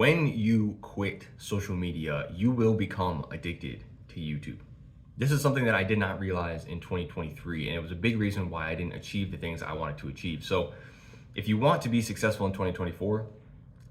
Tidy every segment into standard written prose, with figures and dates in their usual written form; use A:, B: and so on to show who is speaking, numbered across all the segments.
A: When you quit social media, you will become addicted to YouTube. This is something that I did not realize in 2023, and it was a big reason why I didn't achieve the things I wanted to achieve. So, if you want to be successful in 2024,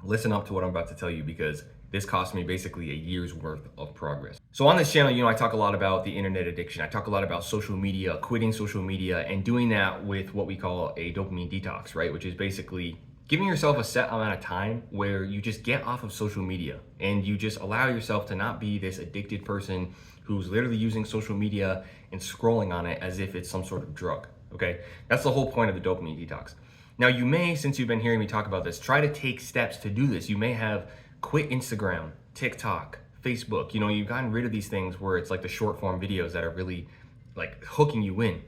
A: listen up to what I'm about to tell you because this cost me basically a year's worth of progress. So, on this channel, I talk a lot about the internet addiction. I talk a lot about social media, quitting social media, and doing that with what we call a dopamine detox, right? Which is basically giving yourself a set amount of time where you just get off of social media and you just allow yourself to not be this addicted person who's literally using social media and scrolling on it as if it's some sort of drug, okay? That's the whole point of the dopamine detox. Now you may, since you've been hearing me talk about this, try to take steps to do this. You may have quit Instagram, TikTok, Facebook. You've gotten rid of these things where it's like the short form videos that are really like hooking you in.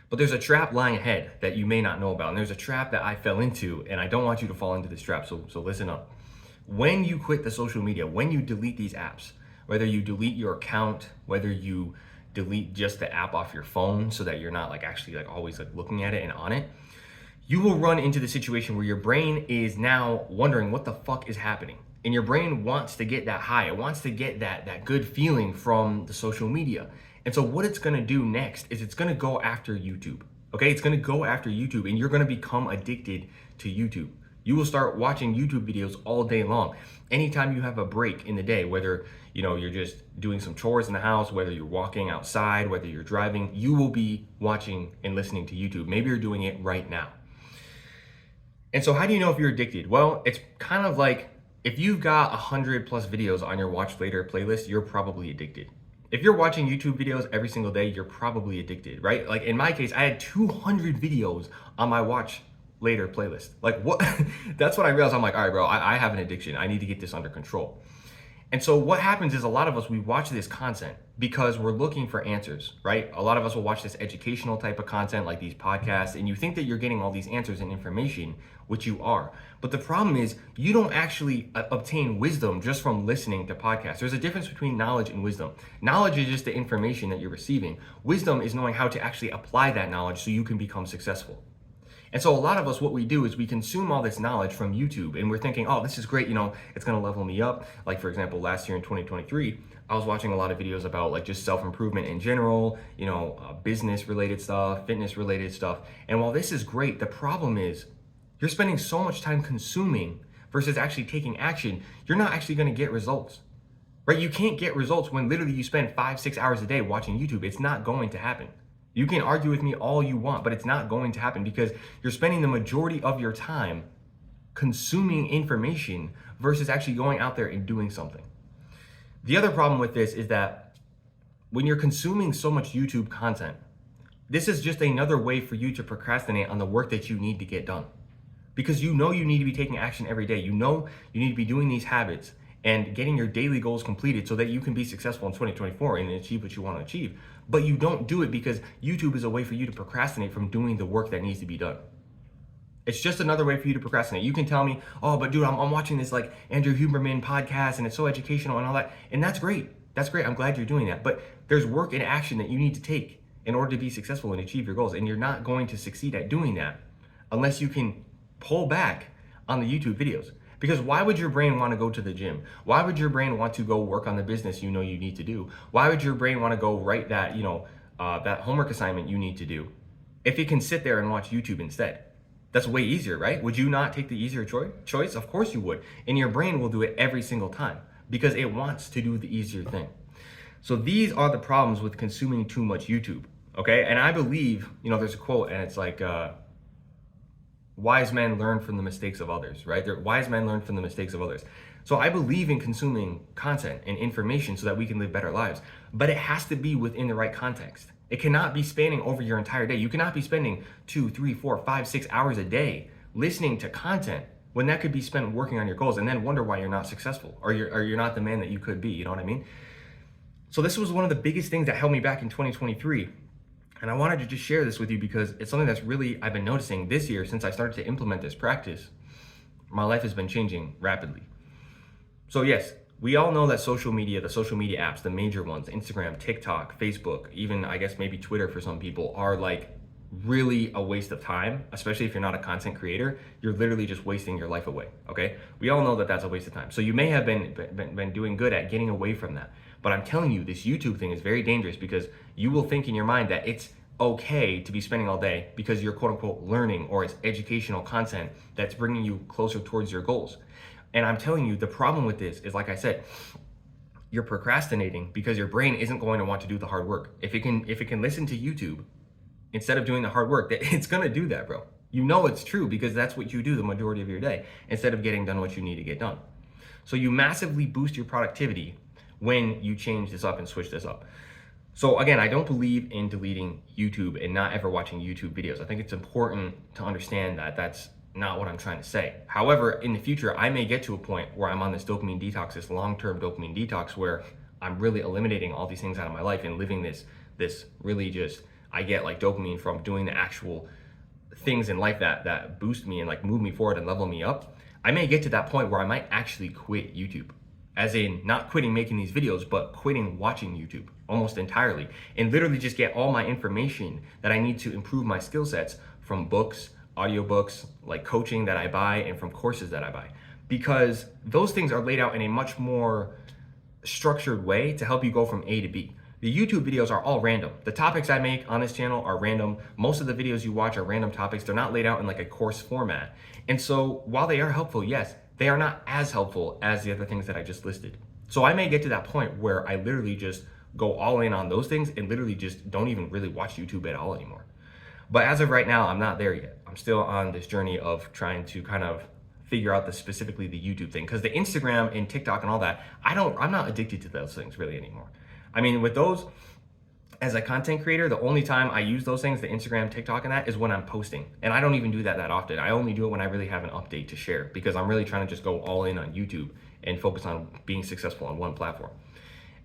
A: But there's a trap lying ahead that you may not know about. And there's a trap that I fell into, and I don't want you to fall into this trap. So listen up. When you quit the social media, when you delete these apps, whether you delete your account, whether you delete just the app off your phone so that you're not actually always looking at it and on it, you will run into the situation where your brain is now wondering what the fuck is happening. And your brain wants to get that high. It wants to get that good feeling from the social media. And so what it's gonna do next is it's gonna go after YouTube, okay? It's gonna go after YouTube and you're gonna become addicted to YouTube. You will start watching YouTube videos all day long. Anytime you have a break in the day, whether you're just doing some chores in the house, whether you're walking outside, whether you're driving, you will be watching and listening to YouTube. Maybe you're doing it right now. And so how do you know if you're addicted? Well, it's kind of like if you've got 100 plus videos on your watch later playlist, you're probably addicted. If you're watching YouTube videos every single day, you're probably addicted, right? Like in my case, I had 200 videos on my watch later playlist. Like what? That's when I realized I'm like, all right, bro, I have an addiction. I need to get this under control. And so what happens is a lot of us, we watch this content because we're looking for answers, right? A lot of us will watch this educational type of content like these podcasts, and you think that you're getting all these answers and information, which you are. But the problem is you don't actually obtain wisdom just from listening to podcasts. There's a difference between knowledge and wisdom. Knowledge is just the information that you're receiving. Wisdom is knowing how to actually apply that knowledge so you can become successful. And so a lot of us, what we do is we consume all this knowledge from YouTube and we're thinking, oh, this is great, it's gonna level me up. Like for example, last year in 2023, I was watching a lot of videos about just self-improvement in general, business related stuff, fitness related stuff. And while this is great, the problem is you're spending so much time consuming versus actually taking action, you're not actually gonna get results, right? You can't get results when literally you spend 5-6 hours a day watching YouTube. It's not going to happen. You can argue with me all you want, but it's not going to happen because you're spending the majority of your time consuming information versus actually going out there and doing something. The other problem with this is that when you're consuming so much YouTube content, this is just another way for you to procrastinate on the work that you need to get done. Because you need to be taking action every day. You need to be doing these habits and getting your daily goals completed so that you can be successful in 2024 and achieve what you want to achieve. But you don't do it because YouTube is a way for you to procrastinate from doing the work that needs to be done. It's just another way for you to procrastinate. You can tell me, oh, but dude, I'm watching this Andrew Huberman podcast and it's so educational and all that. And that's great. That's great. I'm glad you're doing that. But there's work and action that you need to take in order to be successful and achieve your goals. And you're not going to succeed at doing that unless you can pull back on the YouTube videos. Because why would your brain want to go to the gym? Why would your brain want to go work on the business you need to do? Why would your brain want to go write that, that homework assignment you need to do if it can sit there and watch YouTube instead? That's way easier, right? Would you not take the easier choice? Of course you would. And your brain will do it every single time because it wants to do the easier thing. So these are the problems with consuming too much YouTube, okay? And I believe, there's a quote and it's like, wise men learn from the mistakes of others, right? Wise men learn from the mistakes of others. So I believe in consuming content and information so that we can live better lives, but it has to be within the right context. It cannot be spanning over your entire day. You cannot be spending 2, 3, 4, 5, 6 hours a day listening to content when that could be spent working on your goals and then wonder why you're not successful or you're not the man that you could be, you know what I mean? So this was one of the biggest things that held me back in 2023. And I wanted to just share this with you because it's something that's really, I've been noticing this year since I started to implement this practice. My life has been changing rapidly. So yes, we all know that social media, the social media apps, the major ones, Instagram, TikTok, Facebook, even I guess maybe Twitter for some people, are really a waste of time, especially if you're not a content creator. You're literally just wasting your life away, okay? We all know that that's a waste of time. So you may have been doing good at getting away from that. But I'm telling you, this YouTube thing is very dangerous because you will think in your mind that it's okay to be spending all day because you're quote unquote learning, or it's educational content that's bringing you closer towards your goals. And I'm telling you, the problem with this is, like I said, you're procrastinating because your brain isn't going to want to do the hard work. If it can listen to YouTube instead of doing the hard work, it's gonna do that, bro. You know it's true because that's what you do the majority of your day instead of getting done what you need to get done. So you massively boost your productivity when you change this up and switch this up. So again, I don't believe in deleting YouTube and not ever watching YouTube videos. I think it's important to understand that that's not what I'm trying to say. However, in the future, I may get to a point where I'm on this dopamine detox, this long-term dopamine detox, where I'm really eliminating all these things out of my life and living this really just, I get like dopamine from doing the actual things in life that boost me and like move me forward and level me up. I may get to that point where I might actually quit YouTube. As in not quitting making these videos, but quitting watching YouTube almost entirely, and literally just get all my information that I need to improve my skill sets from books, audiobooks, like coaching that I buy, and from courses that I buy. Because those things are laid out in a much more structured way to help you go from A to B. The YouTube videos are all random. The topics I make on this channel are random. Most of the videos you watch are random topics. They're not laid out in like a course format. And so while they are helpful, yes, they are not as helpful as the other things that I just listed. So I may get to that point where I literally just go all in on those things and literally just don't even really watch YouTube at all anymore. But as of right now, I'm not there yet. I'm still on this journey of trying to kind of figure out specifically the YouTube thing, because the Instagram and TikTok and all that, I'm not addicted to those things really anymore. I mean, with those, as a content creator, the only time I use those things, the Instagram, TikTok, and that, is when I'm posting. And I don't even do that often. I only do it when I really have an update to share, because I'm really trying to just go all in on YouTube and focus on being successful on one platform.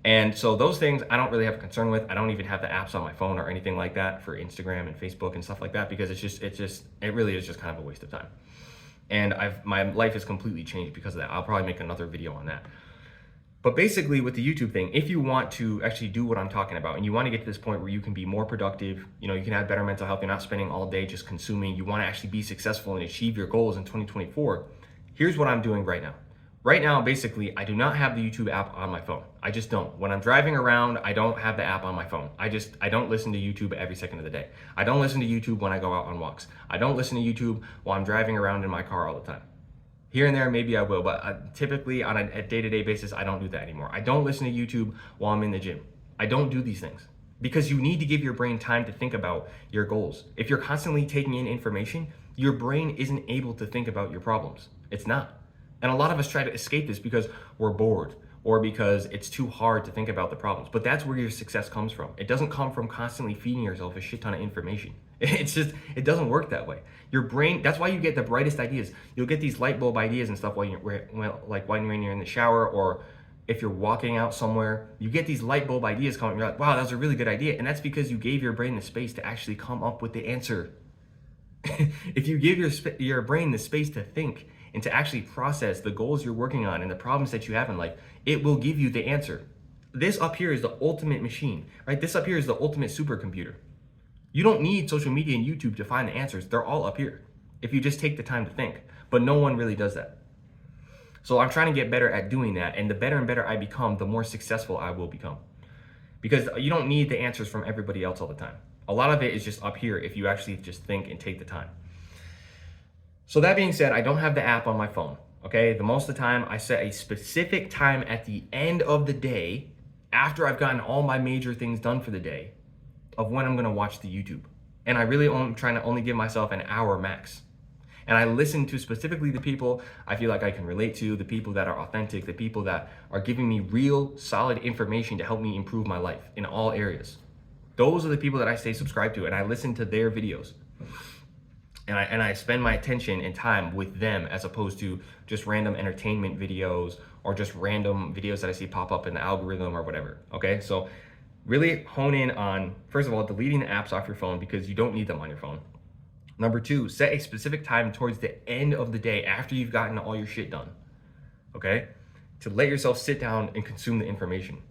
A: And so those things I don't really have a concern with. I don't even have the apps on my phone or anything like that for Instagram and Facebook and stuff like that, because it really is just kind of a waste of time. And my life has completely changed because of that. I'll probably make another video on that. But basically with the YouTube thing, if you want to actually do what I'm talking about and you want to get to this point where you can be more productive, you can have better mental health, you're not spending all day just consuming, you want to actually be successful and achieve your goals in 2024, here's what I'm doing right now. Right now, basically, I do not have the YouTube app on my phone. I just don't. When I'm driving around, I don't have the app on my phone. I don't listen to YouTube every second of the day. I don't listen to YouTube when I go out on walks. I don't listen to YouTube while I'm driving around in my car all the time. Here and there, maybe I will, but typically on a day-to-day basis, I don't do that anymore. I don't listen to YouTube while I'm in the gym. I don't do these things because you need to give your brain time to think about your goals. If you're constantly taking in information, your brain isn't able to think about your problems. It's not. And a lot of us try to escape this because we're bored or because it's too hard to think about the problems. But that's where your success comes from. It doesn't come from constantly feeding yourself a shit ton of information. It doesn't work that way. Your brain, that's why you get the brightest ideas. You'll get these light bulb ideas and stuff when you're in the shower, or if you're walking out somewhere, you get these light bulb ideas coming. You're like, wow, that's a really good idea. And that's because you gave your brain the space to actually come up with the answer. If you give your brain the space to think and to actually process the goals you're working on and the problems that you have in life, it will give you the answer. This up here is the ultimate machine, right? This up here is the ultimate supercomputer. You don't need social media and YouTube to find the answers. They're all up here if you just take the time to think. But no one really does that. So I'm trying to get better at doing that. And the better and better I become, the more successful I will become. Because you don't need the answers from everybody else all the time. A lot of it is just up here if you actually just think and take the time. So that being said, I don't have the app on my phone, okay? The most of the time, I set a specific time at the end of the day, after I've gotten all my major things done for the day, of when I'm gonna watch the YouTube. And I really am trying to only give myself an hour max. And I listen to specifically the people I feel like I can relate to, the people that are authentic, the people that are giving me real, solid information to help me improve my life in all areas. Those are the people that I stay subscribed to, and I listen to their videos. And I spend my attention and time with them as opposed to just random entertainment videos or just random videos that I see pop up in the algorithm or whatever, okay? So really hone in on, first of all, deleting the apps off your phone because you don't need them on your phone. Number two, set a specific time towards the end of the day after you've gotten all your shit done, okay? To let yourself sit down and consume the information.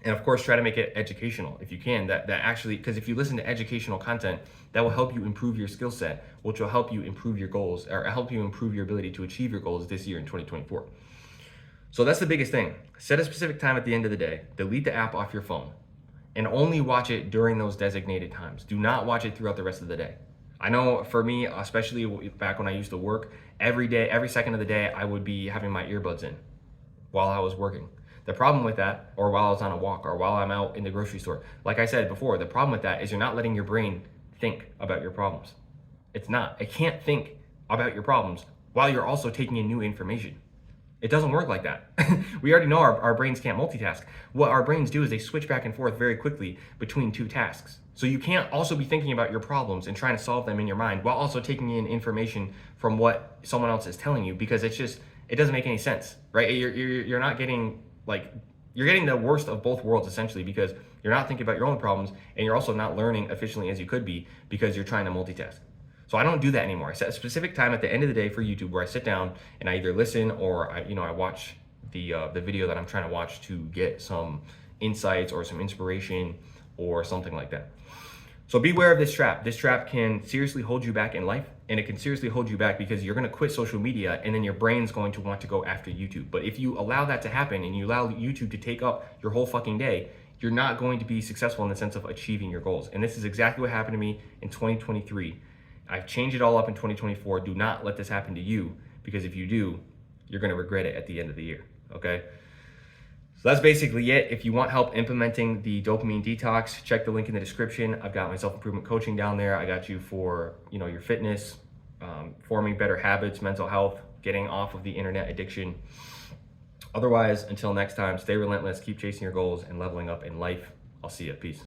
A: And of course, try to make it educational if you can. That actually, because if you listen to educational content, that will help you improve your skill set, which will help you improve your goals, or help you improve your ability to achieve your goals this year in 2024. So that's the biggest thing. Set a specific time at the end of the day, delete the app off your phone, and only watch it during those designated times. Do not watch it throughout the rest of the day. I know for me, especially back when I used to work, every day, every second of the day, I would be having my earbuds in while I was working. The problem with that, or while I was on a walk, or while I'm out in the grocery store, like I said before, the problem with that is you're not letting your brain think about your problems. It's not. It can't think about your problems while you're also taking in new information. It doesn't work like that. We already know our brains can't multitask. What our brains do is they switch back and forth very quickly between two tasks. So you can't also be thinking about your problems and trying to solve them in your mind while also taking in information from what someone else is telling you, because it doesn't make any sense, right? You're not getting, like, you're getting the worst of both worlds essentially, because you're not thinking about your own problems and you're also not learning efficiently as you could be because you're trying to multitask. So I don't do that anymore. I set a specific time at the end of the day for YouTube where I sit down and I either listen or I watch the video that I'm trying to watch to get some insights or some inspiration or something like that. So beware of this trap. This trap can seriously hold you back in life, and it can seriously hold you back because you're going to quit social media and then your brain's going to want to go after YouTube. But if you allow that to happen and you allow YouTube to take up your whole fucking day, you're not going to be successful in the sense of achieving your goals. And this is exactly what happened to me in 2023. I've changed it all up in 2024. Do not let this happen to you, because if you do, you're going to regret it at the end of the year, okay? So that's basically it. If you want help implementing the dopamine detox, check the link in the description. I've got my self-improvement coaching down there. I got you for, your fitness, forming better habits, mental health, getting off of the internet addiction. Otherwise, until next time, stay relentless, keep chasing your goals and leveling up in life. I'll see you. Peace.